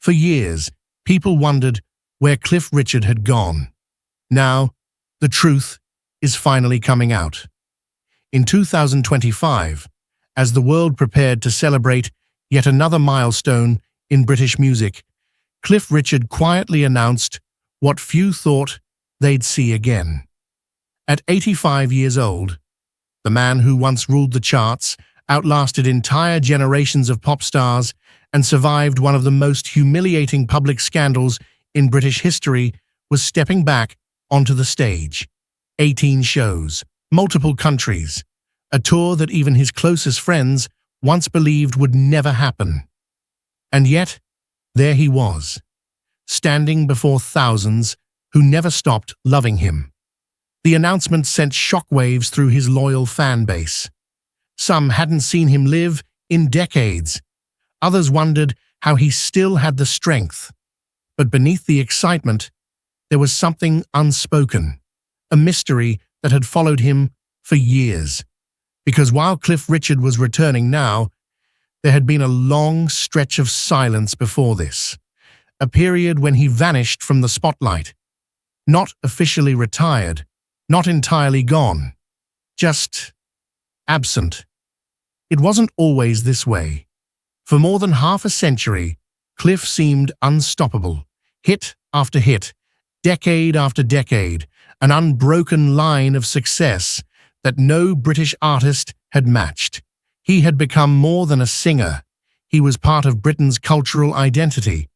For years, people wondered where Cliff Richard had gone. Now, the truth is finally coming out. In 2025, as the world prepared to celebrate yet another milestone in British music, Cliff Richard quietly announced what few thought they'd see again. At 85 years old, the man who once ruled the charts, outlasted entire generations of pop stars, and survived one of the most humiliating public scandals in British history, was stepping back onto the stage. 18 shows, multiple countries, a tour that even his closest friends once believed would never happen. And yet, there he was, standing before thousands who never stopped loving him. The announcement sent shockwaves through his loyal fan base. Some hadn't seen him live in decades. Others wondered how he still had the strength. But beneath the excitement, there was something unspoken, a mystery that had followed him for years. Because while Cliff Richard was returning now, there had been a long stretch of silence before this, a period when he vanished from the spotlight. Not officially retired, not entirely gone, just absent. It wasn't always this way. For more than half a century, Cliff seemed unstoppable, hit after hit, decade after decade, an unbroken line of success that no British artist had matched. He had become more than a singer. He was part of Britain's cultural identity.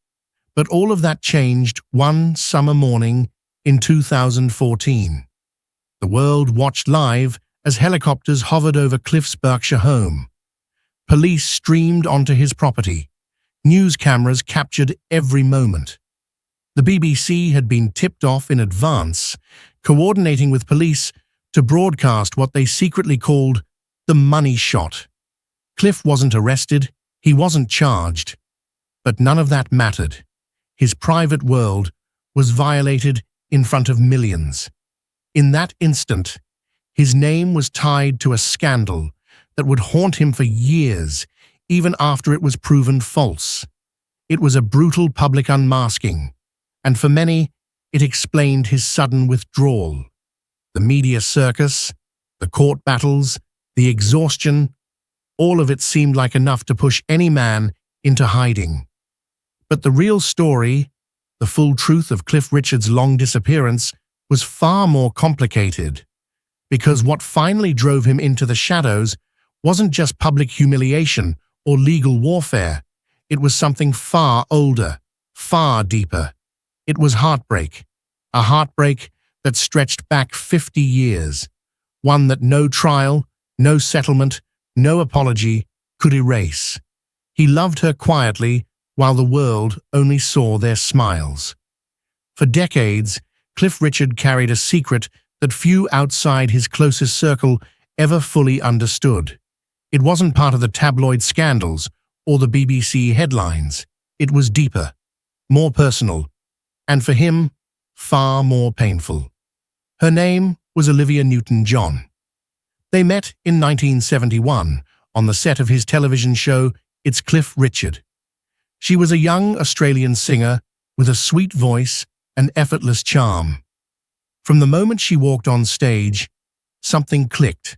But all of that changed one summer morning in 2014. The world watched live as helicopters hovered over Cliff's Berkshire home. Police streamed onto his property. News cameras captured every moment. The BBC had been tipped off in advance, coordinating with police to broadcast what they secretly called the money shot. Cliff wasn't arrested, he wasn't charged. But none of that mattered. His private world was violated in front of millions. In that instant, his name was tied to a scandal that would haunt him for years, even after it was proven false. It was a brutal public unmasking, and for many, it explained his sudden withdrawal. The media circus, the court battles, the exhaustion, all of it seemed like enough to push any man into hiding. But the real story, the full truth of Cliff Richard's long disappearance, was far more complicated, because what finally drove him into the shadows wasn't just public humiliation or legal warfare. It was something far older, far deeper. It was heartbreak, a heartbreak that stretched back 50 years, one that no trial, no settlement, no apology could erase. He loved her quietly while the world only saw their smiles. For decades, Cliff Richard carried a secret that few outside his closest circle ever fully understood. It wasn't part of the tabloid scandals or the BBC headlines. It was deeper, more personal, and for him, far more painful. Her name was Olivia Newton-John. They met in 1971 on the set of his television show It's Cliff Richard. She was a young Australian singer with a sweet voice and effortless charm. From the moment she walked on stage, something clicked.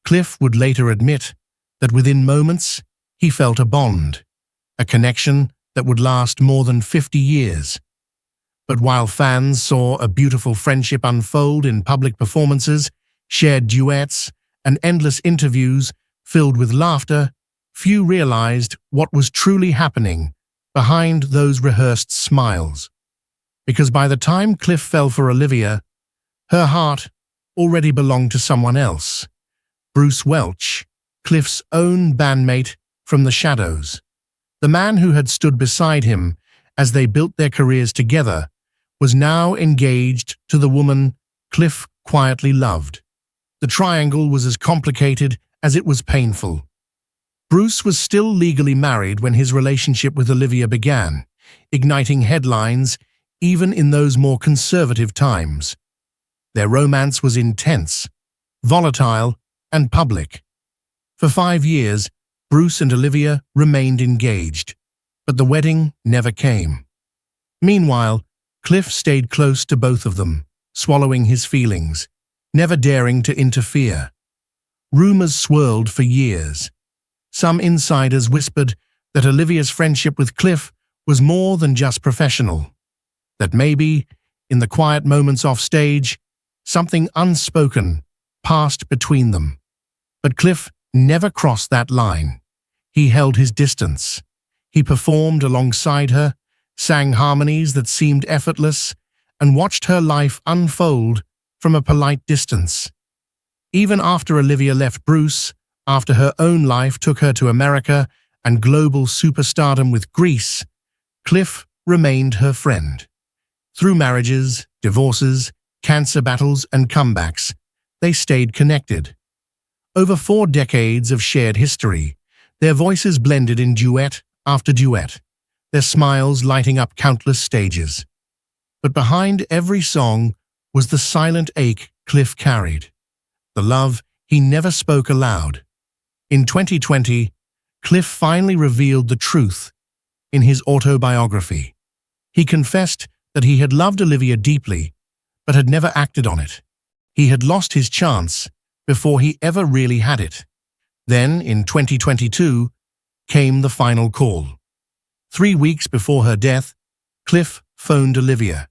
Cliff would later admit that within moments, he felt a bond, a connection that would last more than 50 years. But while fans saw a beautiful friendship unfold in public performances, shared duets, and endless interviews filled with laughter, few realized what was truly happening behind those rehearsed smiles. Because by the time Cliff fell for Olivia, her heart already belonged to someone else. Bruce Welch, Cliff's own bandmate from the shadows. The man who had stood beside him as they built their careers together was now engaged to the woman Cliff quietly loved. The triangle was as complicated as it was painful. Bruce was still legally married when his relationship with Olivia began, igniting headlines even in those more conservative times. Their romance was intense, volatile, and public. For 5 years, Bruce and Olivia remained engaged. but the wedding never came. Meanwhile, Cliff stayed close to both of them, swallowing his feelings, never daring to interfere. Rumors swirled for years. Some insiders whispered that Olivia's friendship with Cliff was more than just professional, that maybe, in the quiet moments off stage, something unspoken passed between them. But Cliff never crossed that line. He held his distance. He performed alongside her, sang harmonies that seemed effortless, and watched her life unfold from a polite distance. Even after Olivia left Bruce, after her own life took her to America and global superstardom with Greece, Cliff remained her friend. Through marriages, divorces, cancer battles, and comebacks, they stayed connected. Over 4 decades of shared history, their voices blended in duet after duet, their smiles lighting up countless stages. But behind every song was the silent ache Cliff carried, the love he never spoke aloud. In 2020, Cliff finally revealed the truth in his autobiography. He confessed that he had loved Olivia deeply, but had never acted on it. He had lost his chance before he ever really had it. Then, in 2022, came the final call. 3 weeks before her death, Cliff phoned Olivia.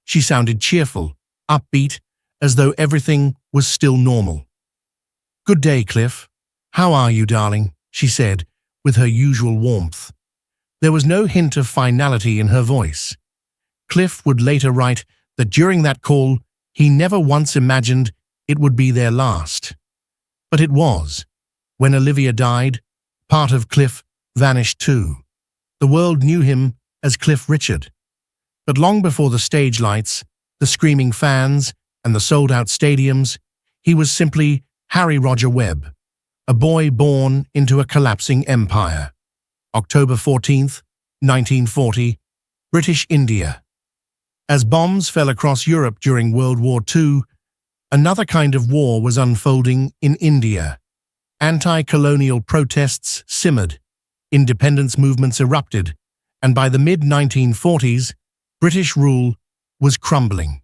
She sounded cheerful, upbeat, as though everything was still normal. "Good day, Cliff. How are you, darling?" she said, with her usual warmth. There was no hint of finality in her voice. Cliff would later write that during that call, he never once imagined it would be their last. But it was. When Olivia died, part of Cliff vanished too. The world knew him as Cliff Richard. But long before the stage lights, the screaming fans, and the sold-out stadiums, he was simply Harry Roger Webb, a boy born into a collapsing empire. October 14th, 1940, British India. As bombs fell across Europe during World War II, another kind of war was unfolding in India. Anti-colonial protests simmered, independence movements erupted, and by the mid-1940s, British rule was crumbling.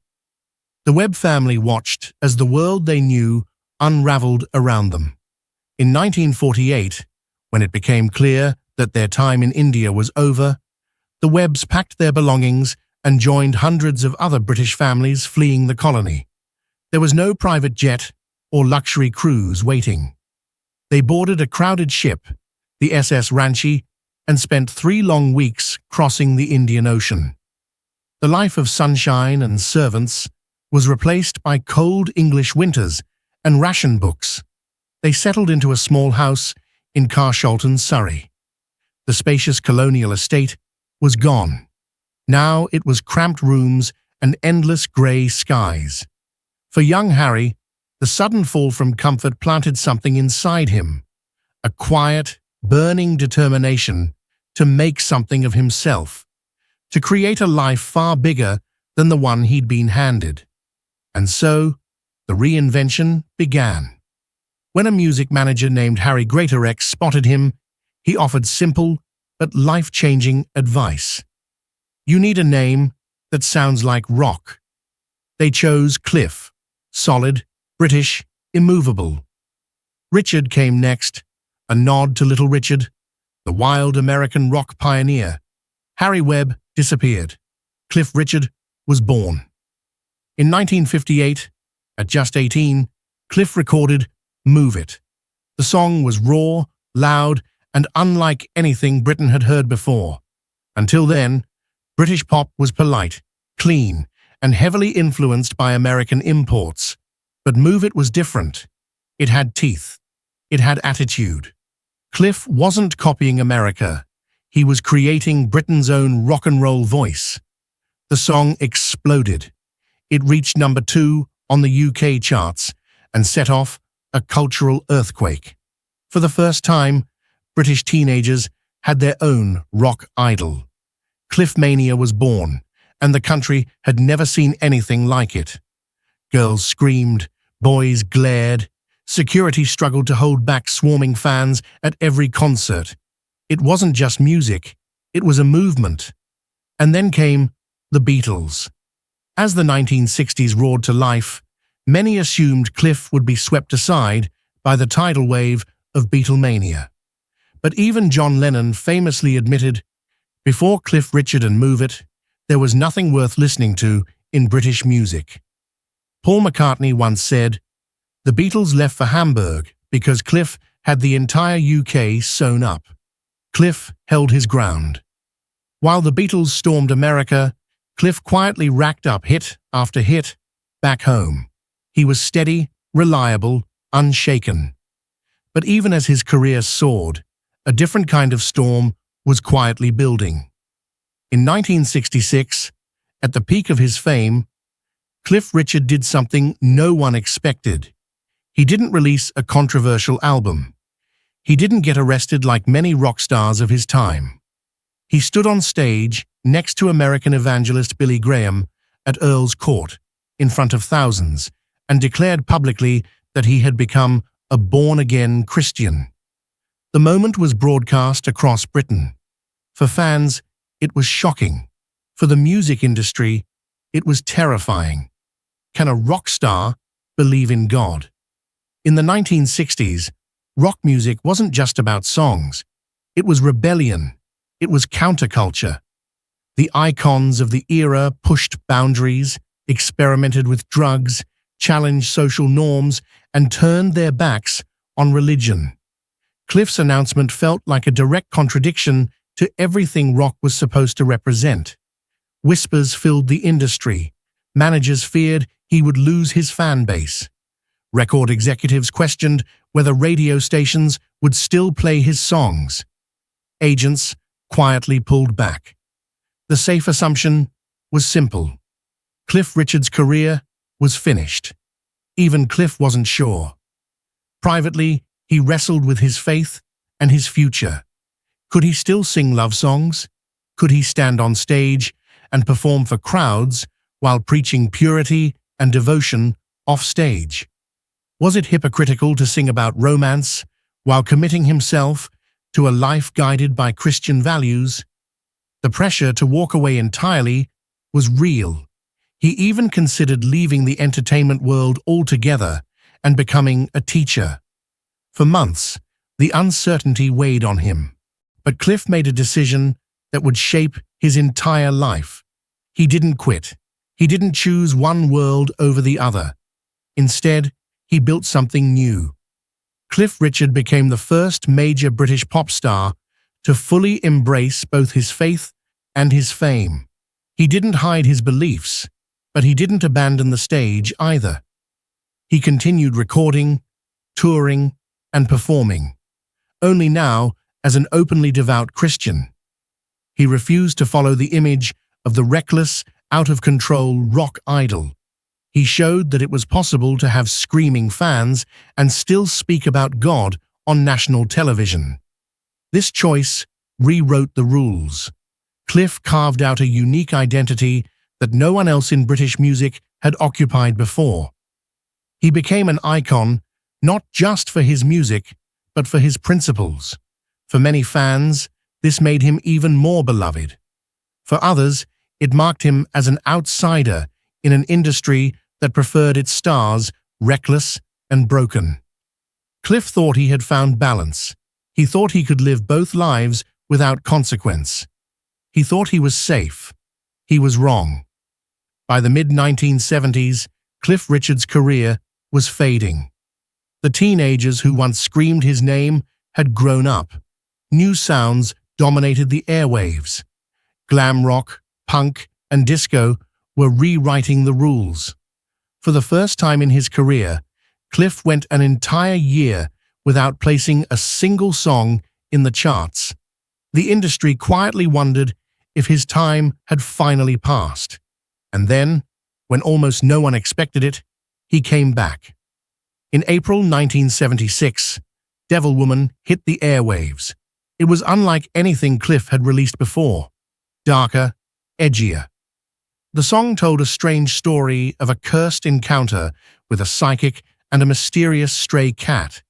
The Webb family watched as the world they knew unraveled around them. In 1948, when it became clear that their time in India was over, the Webbs packed their belongings and joined hundreds of other British families fleeing the colony. There was no private jet or luxury cruise waiting. They boarded a crowded ship, the SS Ranchi, and spent 3 long weeks crossing the Indian Ocean. The life of sunshine and servants was replaced by cold English winters and ration books. They settled into a small house in Carshalton, Surrey. The spacious colonial estate was gone. Now it was cramped rooms and endless grey skies. For young Harry, the sudden fall from comfort planted something inside him, a quiet, burning determination to make something of himself, to create a life far bigger than the one he'd been handed. And so, the reinvention began. When a music manager named Harry Greatorex spotted him, he offered simple but life-changing advice. "You need a name that sounds like rock." They chose Cliff, solid, British, immovable. Richard came next, a nod to Little Richard, the wild American rock pioneer. Harry Webb disappeared. Cliff Richard was born. In 1958, at just 18, Cliff recorded Move It. The song was raw, loud, and unlike anything Britain had heard before. Until then, British pop was polite, clean, and heavily influenced by American imports. But Move It was different. It had teeth. It had attitude. Cliff wasn't copying America. He was creating Britain's own rock and roll voice. The song exploded. It reached number 2 on the UK charts and set off a cultural earthquake. For the first time, British teenagers had their own rock idol. Cliff Mania was born, and the country had never seen anything like it. Girls screamed, boys glared, security struggled to hold back swarming fans at every concert. It wasn't just music, It was a movement. And then came the Beatles. As the 1960s roared to life, many assumed Cliff would be swept aside by the tidal wave of Beatlemania. But even John Lennon famously admitted, before Cliff Richard and Move It, there was nothing worth listening to in British music. Paul McCartney once said, "The Beatles left for Hamburg because Cliff had the entire UK sewn up." Cliff held his ground. While the Beatles stormed America, Cliff quietly racked up hit after hit back home. He was steady, reliable, unshaken. But even as his career soared, a different kind of storm was quietly building. In 1966, at the peak of his fame, Cliff Richard did something no one expected. He didn't release a controversial album. He didn't get arrested like many rock stars of his time. He stood on stage next to American evangelist Billy Graham at Earl's Court in front of thousands and declared publicly that he had become a born-again Christian. The moment was broadcast across Britain. For fans, it was shocking. For the music industry, it was terrifying. Can a rock star believe in God? In the 1960s, rock music wasn't just about songs. It was rebellion. It was counterculture. The icons of the era pushed boundaries, experimented with drugs, challenged social norms, and turned their backs on religion. Cliff's announcement felt like a direct contradiction to everything rock was supposed to represent. Whispers filled the industry. Managers feared he would lose his fan base. Record executives questioned whether radio stations would still play his songs. Agents quietly pulled back. The safe assumption was simple. Cliff Richard's career was finished. Even Cliff wasn't sure. Privately, he wrestled with his faith and his future. Could he still sing love songs? Could he stand on stage and perform for crowds while preaching purity and devotion off stage? Was it hypocritical to sing about romance while committing himself to a life guided by Christian values? The pressure to walk away entirely was real. He even considered leaving the entertainment world altogether and becoming a teacher. For months, the uncertainty weighed on him. But Cliff made a decision that would shape his entire life. He didn't quit. He didn't choose one world over the other. Instead, he built something new. Cliff Richard became the first major British pop star to fully embrace both his faith and his fame. He didn't hide his beliefs, but he didn't abandon the stage either. He continued recording, touring, and performing, only now as an openly devout Christian. He refused to follow the image of the reckless, out-of-control rock idol. He showed that it was possible to have screaming fans and still speak about God on national television. This choice rewrote the rules. Cliff carved out a unique identity that no one else in British music had occupied before. He became an icon not just for his music, but for his principles. For many fans, this made him even more beloved. For others, it marked him as an outsider in an industry that preferred its stars reckless and broken. Cliff thought he had found balance. He thought he could live both lives without consequence. He thought he was safe. He was wrong. By the mid-1970s, Cliff Richard's career was fading. The teenagers who once screamed his name had grown up. New sounds dominated the airwaves. Glam rock, punk, and disco were rewriting the rules. For the first time in his career, Cliff went an entire year without placing a single song in the charts. The industry quietly wondered if his time had finally passed. And then, when almost no one expected it, he came back. In April 1976, Devil Woman hit the airwaves. It was unlike anything Cliff had released before. Darker, edgier. The song told a strange story of a cursed encounter with a psychic and a mysterious stray cat.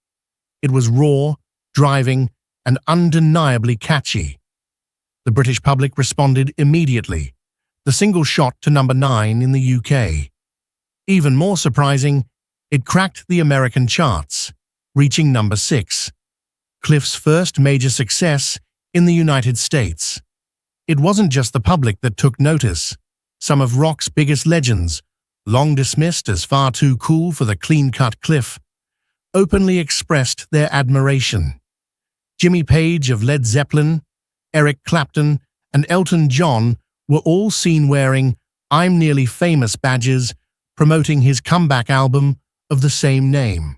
It was raw, driving, and undeniably catchy. The British public responded immediately. The single shot to number 9 in the UK. Even more surprising, it cracked the American charts, reaching number 6, Cliff's first major success in the United States. It wasn't just the public that took notice. Some of rock's biggest legends, long dismissed as far too cool for the clean-cut Cliff, openly expressed their admiration. Jimmy Page of Led Zeppelin, Eric Clapton, and Elton John were all seen wearing "I'm Nearly Famous" badges, promoting his comeback album of the same name.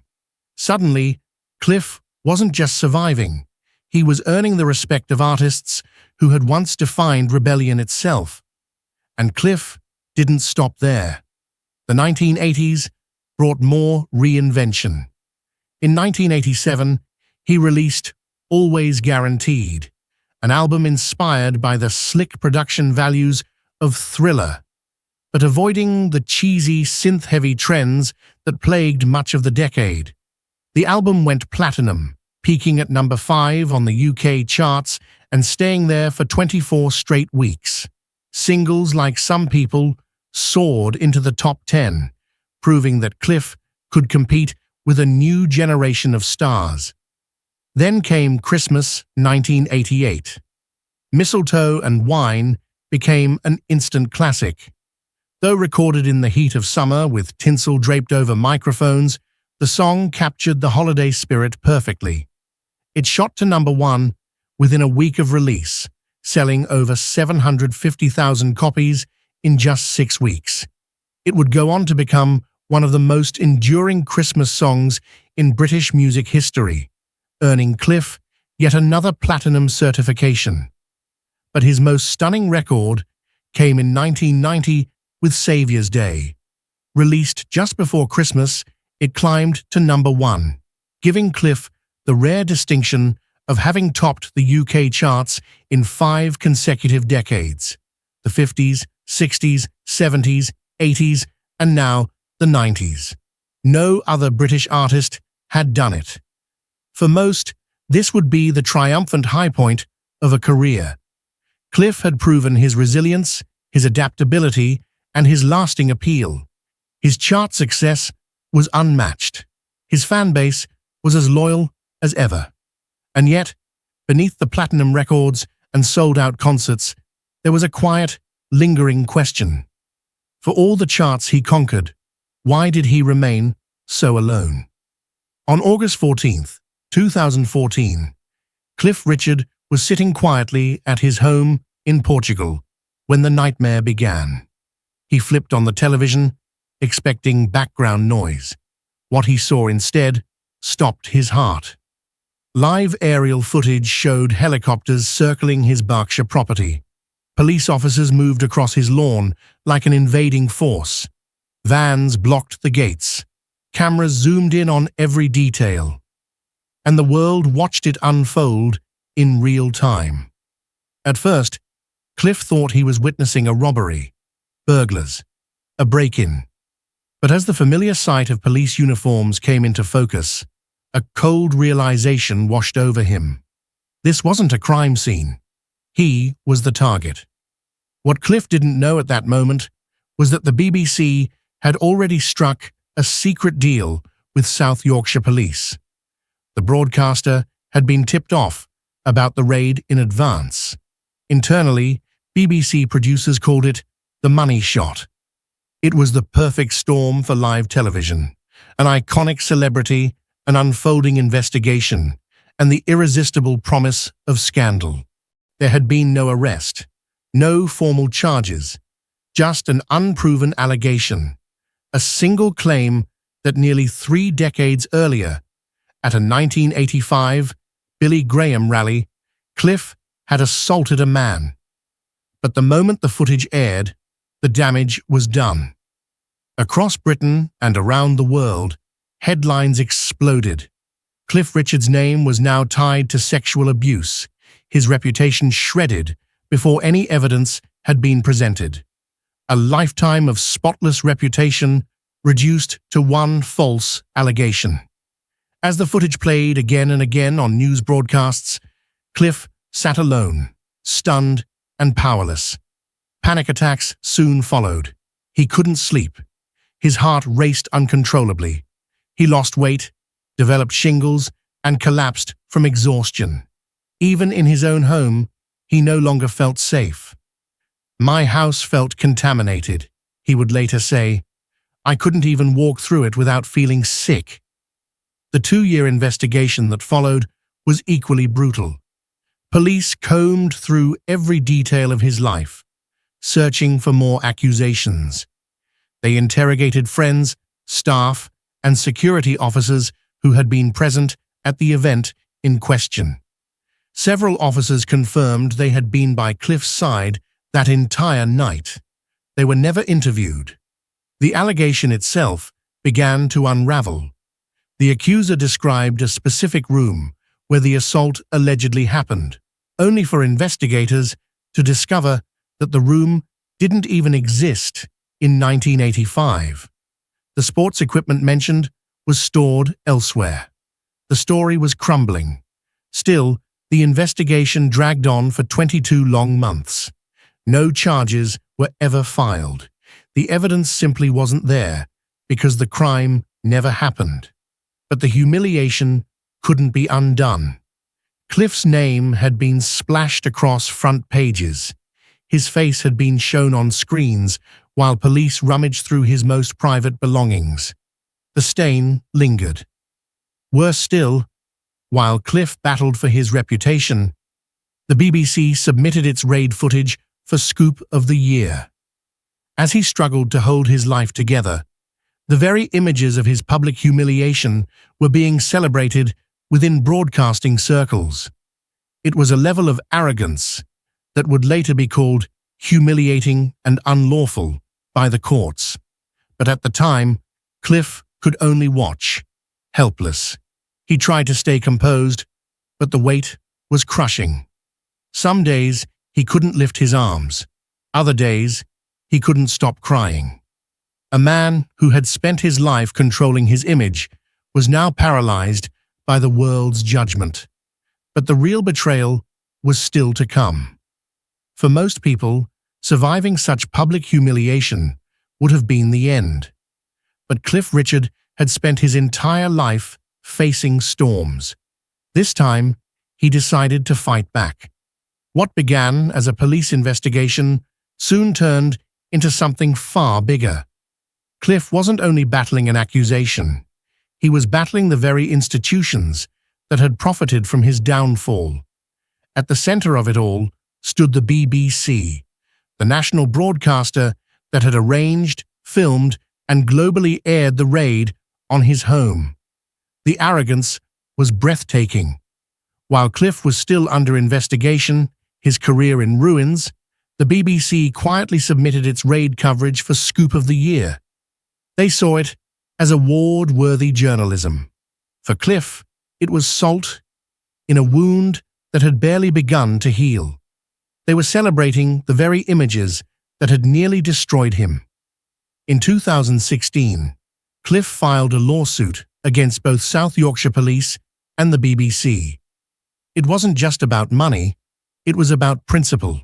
Suddenly, Cliff wasn't just surviving, he was earning the respect of artists who had once defined rebellion itself. And Cliff didn't stop there. The 1980s brought more reinvention. In 1987, he released Always Guaranteed, an album inspired by the slick production values of Thriller, but avoiding the cheesy, synth-heavy trends that plagued much of the decade. The album went platinum, peaking at number 5 on the UK charts and staying there for 24 straight weeks. Singles like Some People soared into the top 10, proving that Cliff could compete with a new generation of stars. Then came Christmas 1988. Mistletoe and Wine became an instant classic. Though recorded in the heat of summer with tinsel draped over microphones, the song captured the holiday spirit perfectly. It shot to number 1 within a week of release, selling over 750,000 copies in just 6 weeks. It would go on to become one of the most enduring Christmas songs in British music history, earning Cliff yet another platinum certification. But his most stunning record came in 1990 with Saviour's Day. Released just before Christmas, it climbed to number 1, giving Cliff the rare distinction of having topped the UK charts in 5 consecutive decades: the 50s, 60s, 70s, 80s, and now the 90s. No other British artist had done it. For most, this would be the triumphant high point of a career. Cliff had proven his resilience, his adaptability, and his lasting appeal. His chart success was unmatched. His fan base was as loyal as ever. And yet, beneath the platinum records and sold-out concerts, there was a quiet, lingering question. For all the charts he conquered, why did he remain so alone? On August 14, 2014, Cliff Richard was sitting quietly at his home in Portugal when the nightmare began. He flipped on the television, expecting background noise. What he saw instead stopped his heart. Live aerial footage showed helicopters circling his Berkshire property. Police officers moved across his lawn like an invading force. Vans blocked the gates. Cameras zoomed in on every detail. And the world watched it unfold in real time. At first, Cliff thought he was witnessing a robbery, burglars, a break-in. But as the familiar sight of police uniforms came into focus, a cold realization washed over him. This wasn't a crime scene. He was the target. What Cliff didn't know at that moment was that the BBC had already struck a secret deal with South Yorkshire Police. The broadcaster had been tipped off about the raid in advance. Internally, BBC producers called it the money shot. It was the perfect storm for live television, an iconic celebrity, an unfolding investigation, and the irresistible promise of scandal. There had been no arrest, no formal charges, just an unproven allegation, a single claim that nearly 3 decades earlier, at a 1985 Billy Graham rally, Cliff had assaulted a man. But the moment the footage aired, the damage was done. Across Britain and around the world, headlines exploded. Cliff Richard's name was now tied to sexual abuse, his reputation shredded before any evidence had been presented. A lifetime of spotless reputation reduced to one false allegation. As the footage played again and again on news broadcasts, Cliff sat alone, stunned and powerless. Panic attacks soon followed. He couldn't sleep. His heart raced uncontrollably. He lost weight, developed shingles, and collapsed from exhaustion. Even in his own home, he no longer felt safe. "My house felt contaminated," he would later say. "I couldn't even walk through it without feeling sick." The 2-year investigation that followed was equally brutal. Police combed through every detail of his life, searching for more accusations. They interrogated friends, staff, and security officers who had been present at the event in question. Several officers confirmed they had been by Cliff's side that entire night. They were never interviewed. The allegation itself began to unravel. The accuser described a specific room where the assault allegedly happened, only for investigators to discover that the room didn't even exist in 1985. The sports equipment mentioned was stored elsewhere. The story was crumbling. Still, the investigation dragged on for 22 long months. No charges were ever filed. The evidence simply wasn't there because the crime never happened. But the humiliation couldn't be undone. Cliff's name had been splashed across front pages. His face had been shown on screens while police rummaged through his most private belongings. The stain lingered. Worse still, while Cliff battled for his reputation, the BBC submitted its raid footage for Scoop of the Year. As he struggled to hold his life together, the very images of his public humiliation were being celebrated within broadcasting circles. It was a level of arrogance that would later be called humiliating and unlawful by the courts. But at the time, Cliff could only watch, helpless. He tried to stay composed, but the weight was crushing. Some days, he couldn't lift his arms. Other days, he couldn't stop crying. A man who had spent his life controlling his image was now paralyzed by the world's judgment. But the real betrayal was still to come. For most people, surviving such public humiliation would have been the end. But Cliff Richard had spent his entire life facing storms. This time, he decided to fight back. What began as a police investigation soon turned into something far bigger. Cliff wasn't only battling an accusation, he was battling the very institutions that had profited from his downfall. At the center of it all stood the BBC, the national broadcaster that had arranged, filmed, and globally aired the raid on his home. The arrogance was breathtaking. While Cliff was still under investigation, his career in ruins, the BBC quietly submitted its raid coverage for Scoop of the Year. They saw it as award-worthy journalism. For Cliff, it was salt in a wound that had barely begun to heal. They were celebrating the very images that had nearly destroyed him. In 2016, Cliff filed a lawsuit against both South Yorkshire Police and the BBC. It wasn't just about money, it was about principle.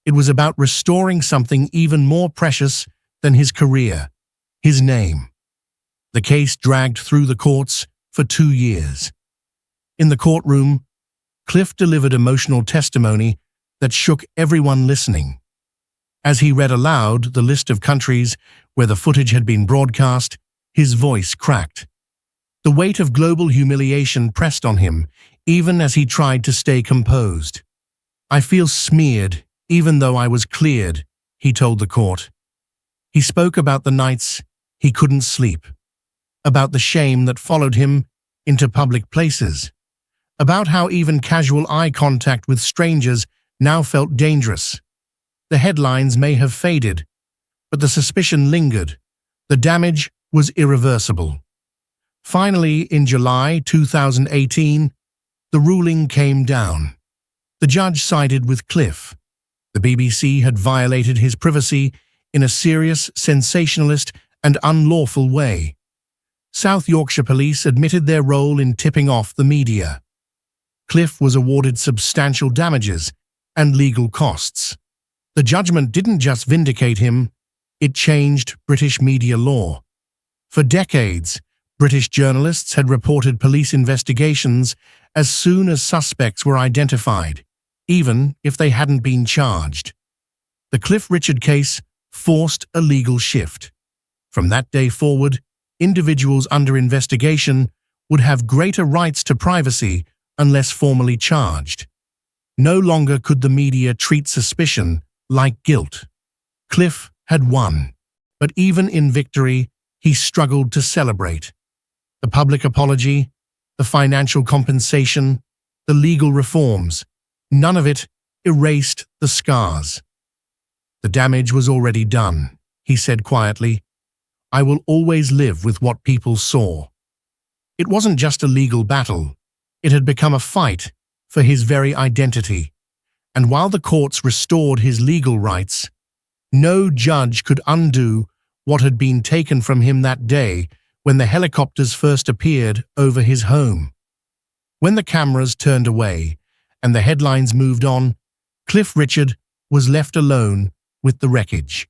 It was about restoring something even more precious than his career, his name. The case dragged through the courts for 2 years. In the courtroom, Cliff delivered emotional testimony that shook everyone listening. As he read aloud the list of countries where the footage had been broadcast, his voice cracked. The weight of global humiliation pressed on him, even as he tried to stay composed. "I feel smeared, even though I was cleared," he told the court. He spoke about the nights he couldn't sleep, about the shame that followed him into public places, about how even casual eye contact with strangers now felt dangerous. The headlines may have faded, but the suspicion lingered. The damage was irreversible. Finally, in July 2018, the ruling came down. The judge sided with Cliff. The BBC had violated his privacy in a serious, sensationalist, and unlawful way. South Yorkshire Police admitted their role in tipping off the media. Cliff was awarded substantial damages, and legal costs. The judgment didn't just vindicate him, it changed British media law. For decades, British journalists had reported police investigations as soon as suspects were identified, even if they hadn't been charged. The Cliff Richard case forced a legal shift. From that day forward, individuals under investigation would have greater rights to privacy unless formally charged. No longer could the media treat suspicion like guilt. Cliff had won, but even in victory, he struggled to celebrate. The public apology, the financial compensation, the legal reforms, none of it erased the scars. The damage was already done, he said quietly. I will always live with what people saw. It wasn't just a legal battle. It had become a fight for his very identity. And while the courts restored his legal rights, no judge could undo what had been taken from him that day when the helicopters first appeared over his home. When the cameras turned away and the headlines moved on, Cliff Richard was left alone with the wreckage.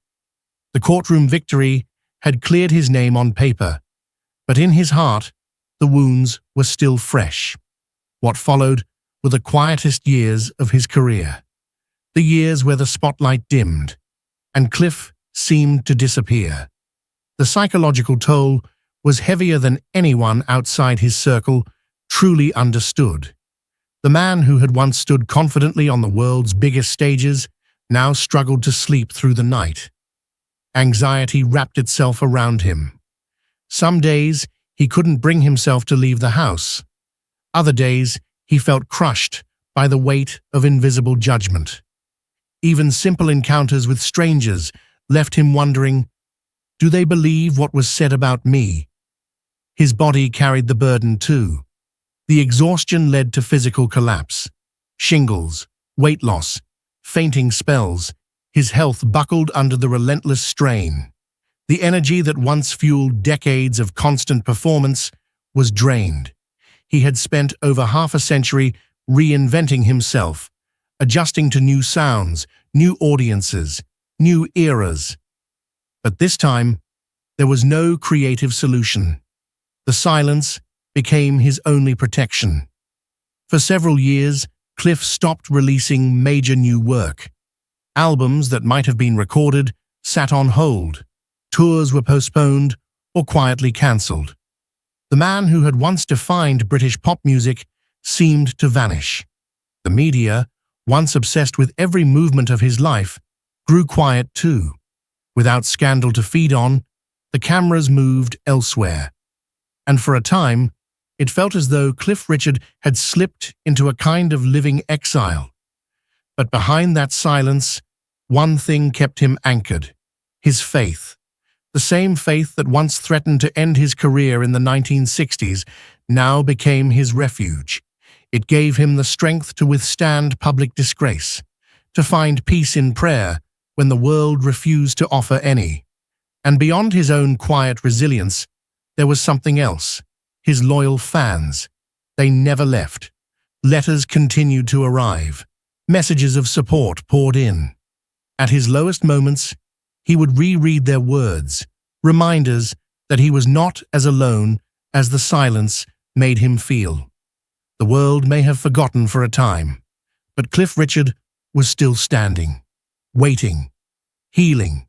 The courtroom victory had cleared his name on paper, but in his heart, the wounds were still fresh. What followed were the quietest years of his career, the years where the spotlight dimmed, and Cliff seemed to disappear. The psychological toll was heavier than anyone outside his circle truly understood. The man who had once stood confidently on the world's biggest stages now struggled to sleep through the night. Anxiety wrapped itself around him. Some days, he couldn't bring himself to leave the house. Other days, he felt crushed by the weight of invisible judgment. Even simple encounters with strangers left him wondering, do they believe what was said about me? His body carried the burden too. The exhaustion led to physical collapse. Shingles, weight loss, fainting spells. His health buckled under the relentless strain. The energy that once fueled decades of constant performance was drained. He had spent over half a century reinventing himself, adjusting to new sounds, new audiences, new eras. But this time, there was no creative solution. The silence became his only protection. For several years, Cliff stopped releasing major new work. Albums that might have been recorded sat on hold. Tours were postponed or quietly cancelled. The man who had once defined British pop music seemed to vanish. The media, once obsessed with every movement of his life, grew quiet too. Without scandal to feed on, the cameras moved elsewhere. And for a time, it felt as though Cliff Richard had slipped into a kind of living exile. But behind that silence, one thing kept him anchored: his faith. The same faith that once threatened to end his career in the 1960s now became his refuge. It gave him the strength to withstand public disgrace, to find peace in prayer when the world refused to offer any. And beyond his own quiet resilience, there was something else: his loyal fans. They never left. Letters continued to arrive. Messages of support poured in. At his lowest moments, he would reread their words, reminders that he was not as alone as the silence made him feel. The world may have forgotten for a time, but Cliff Richard was still standing, waiting, healing.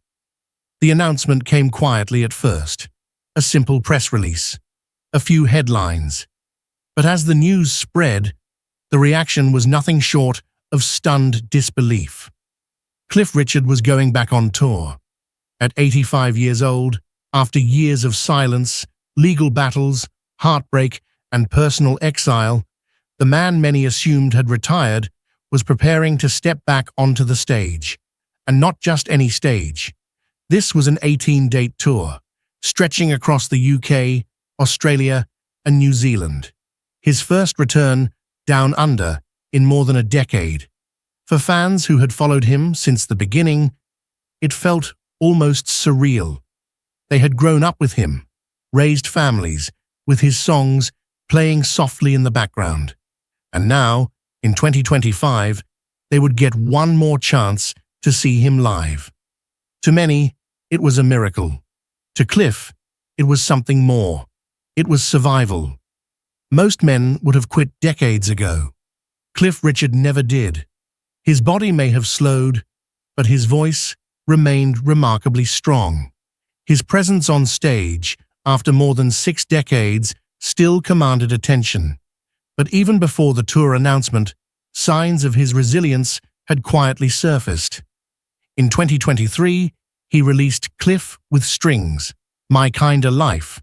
The announcement came quietly at first, a simple press release, a few headlines. But as the news spread, the reaction was nothing short of stunned disbelief. Cliff Richard was going back on tour. At 85 years old, after years of silence, legal battles, heartbreak, and personal exile, the man many assumed had retired was preparing to step back onto the stage. And not just any stage. This was an 18-date tour, stretching across the UK, Australia, and New Zealand. His first return down under in more than a decade. For fans who had followed him since the beginning, it felt almost surreal. They had grown up with him, raised families, with his songs playing softly in the background. And now, in 2025, they would get one more chance to see him live. To many, it was a miracle. To Cliff, it was something more. It was survival. Most men would have quit decades ago. Cliff Richard never did. His body may have slowed, but his voice remained remarkably strong. His presence on stage, after more than 6 decades, still commanded attention. But even before the tour announcement, signs of his resilience had quietly surfaced. In 2023, he released Cliff with Strings, My Kinda Life,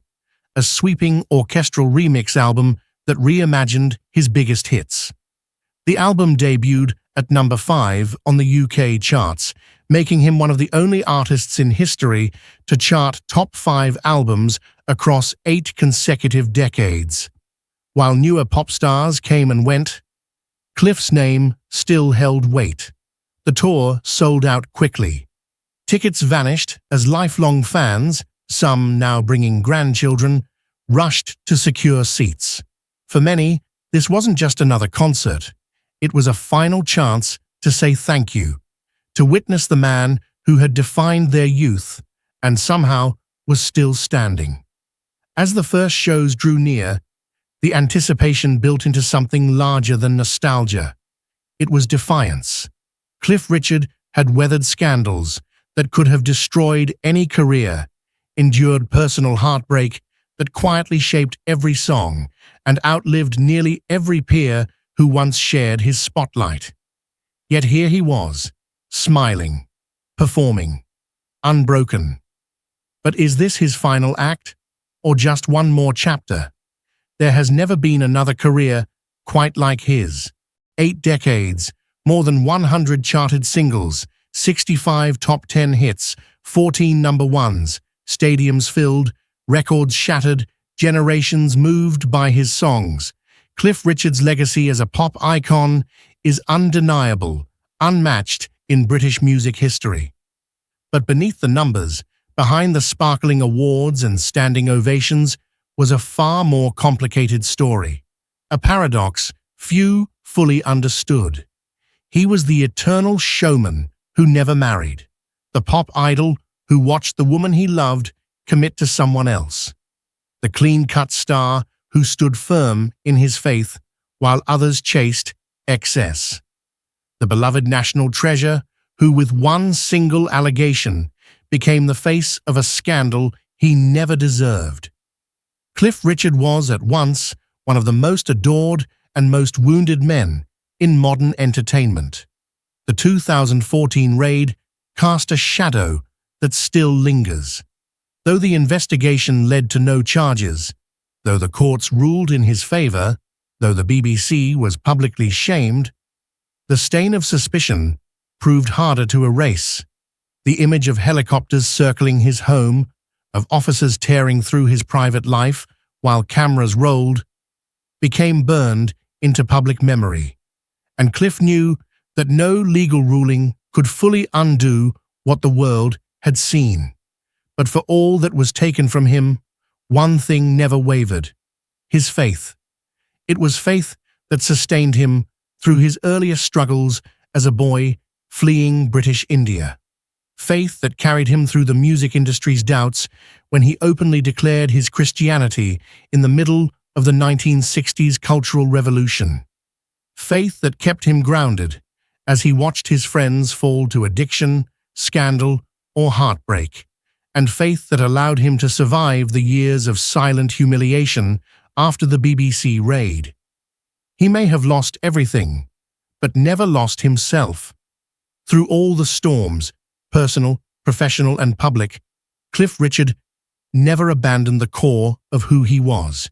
a sweeping orchestral remix album that reimagined his biggest hits. The album debuted at number 5 on the UK charts, making him one of the only artists in history to chart top 5 albums across 8 consecutive decades. While newer pop stars came and went, Cliff's name still held weight. The tour sold out quickly. Tickets vanished as lifelong fans, some now bringing grandchildren, rushed to secure seats. For many, this wasn't just another concert. It was a final chance to say thank you, to witness the man who had defined their youth and somehow was still standing. As the first shows drew near, the anticipation built into something larger than nostalgia. It was defiance. Cliff Richard had weathered scandals that could have destroyed any career, endured personal heartbreak that quietly shaped every song, and outlived nearly every peer who once shared his spotlight. Yet here he was, smiling, performing, unbroken. But is this his final act, or just one more chapter? There has never been another career quite like his. 8 decades, more than 100 charted singles, 65 top 10 hits, 14 number ones, stadiums filled, records shattered, generations moved by his songs. Cliff Richard's legacy as a pop icon is undeniable, unmatched in British music history. But beneath the numbers, behind the sparkling awards and standing ovations, was a far more complicated story, a paradox few fully understood. He was the eternal showman who never married, the pop idol who watched the woman he loved commit to someone else, the clean-cut star who stood firm in his faith while others chased excess, the beloved national treasure who with one single allegation became the face of a scandal he never deserved. Cliff Richard was at once one of the most adored and most wounded men in modern entertainment. The 2014 raid cast a shadow that still lingers. Though the investigation led to no charges, though the courts ruled in his favor, though the BBC was publicly shamed, the stain of suspicion proved harder to erase. The image of helicopters circling his home, of officers tearing through his private life while cameras rolled, became burned into public memory. And Cliff knew that no legal ruling could fully undo what the world had seen. But for all that was taken from him, one thing never wavered: his faith. It was faith that sustained him through his earliest struggles as a boy fleeing British India. Faith that carried him through the music industry's doubts when he openly declared his Christianity in the middle of the 1960s cultural revolution. Faith that kept him grounded as he watched his friends fall to addiction, scandal, or heartbreak, and faith that allowed him to survive the years of silent humiliation after the BBC raid. He may have lost everything, but never lost himself. Through all the storms, personal, professional, and public, Cliff Richard never abandoned the core of who he was.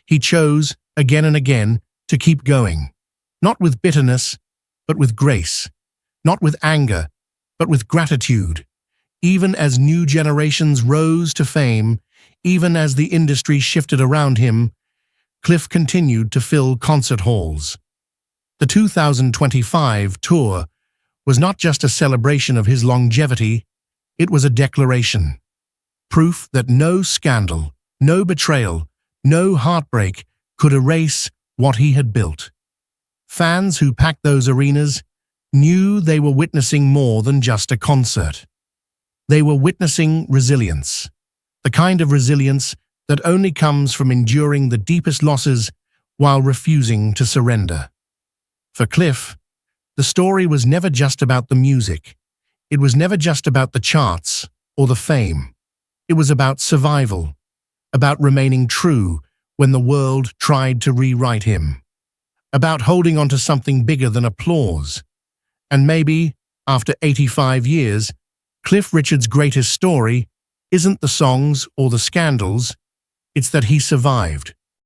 He chose, again and again, to keep going, not with bitterness, but with grace, not with anger, but with gratitude. Even as new generations rose to fame, even as the industry shifted around him, Cliff continued to fill concert halls. The 2025 tour was not just a celebration of his longevity, it was a declaration. Proof that no scandal, no betrayal, no heartbreak could erase what he had built. Fans who packed those arenas knew they were witnessing more than just a concert. They were witnessing resilience, the kind of resilience that only comes from enduring the deepest losses while refusing to surrender. For Cliff, the story was never just about the music. It was never just about the charts or the fame. It was about survival, about remaining true when the world tried to rewrite him, about holding on to something bigger than applause. And maybe, after 85 years, Cliff Richard's greatest story isn't the songs or the scandals, it's that he survived.